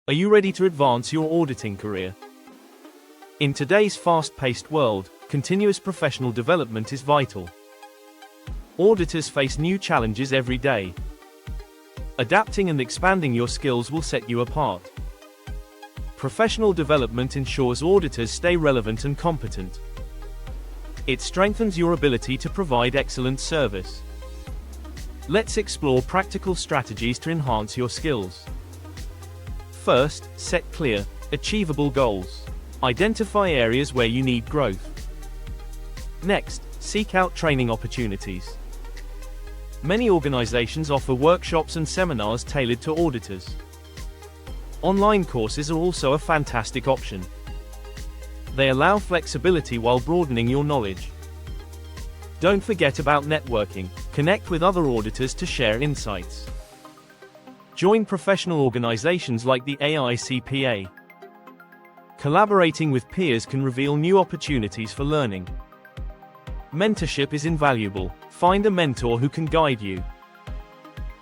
Are you ready to advance your auditing career? In today's fast-paced world, continuous professional development is vital. Auditors face new challenges every day. Adapting and expanding your skills will set you apart. Professional development ensures auditors stay relevant and competent. It strengthens your ability to provide excellent service. Let's explore practical strategies to enhance your skills. First, set clear, achievable goals. Identify areas where you need growth. Next, seek out training opportunities. Many organizations offer workshops and seminars tailored to auditors. Online courses are also a fantastic option. They allow flexibility while broadening your knowledge. Don't forget about networking. Connect with other auditors to share insights. Join professional organizations like the IRCA. Collaborating with peers can reveal new opportunities for learning. Mentorship is invaluable. Find a mentor who can guide you.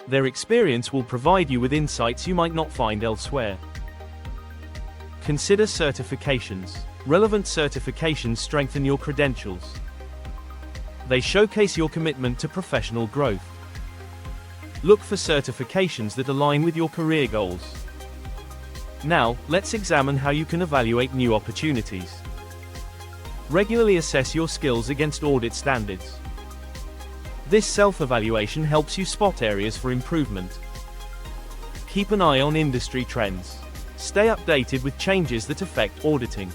Their experience will provide you with insights you might not find elsewhere. Consider certifications. Relevant certifications strengthen your credentials. They showcase your commitment to professional growth. Look for certifications that align with your career goals. Now, let's examine how you can evaluate new opportunities. Regularly assess your skills against audit standards. This self-evaluation helps you spot areas for improvement. Keep an eye on industry trends. Stay updated with changes that affect auditing.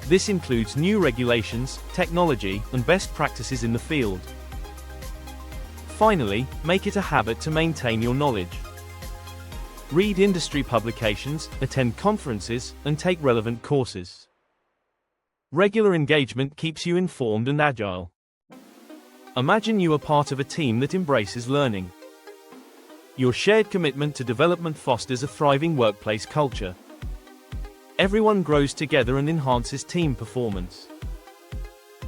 This includes new regulations, technology, and best practices in the field. Finally, make it a habit to maintain your knowledge. Read industry publications, attend conferences, and take relevant courses. Regular engagement keeps you informed and agile. Imagine you are part of a team that embraces learning. Your shared commitment to development fosters a thriving workplace culture. Everyone grows together and enhances team performance.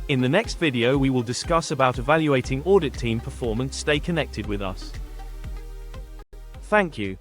In the next video we will discuss about evaluating audit team performance. Stay connected with us. Thank you.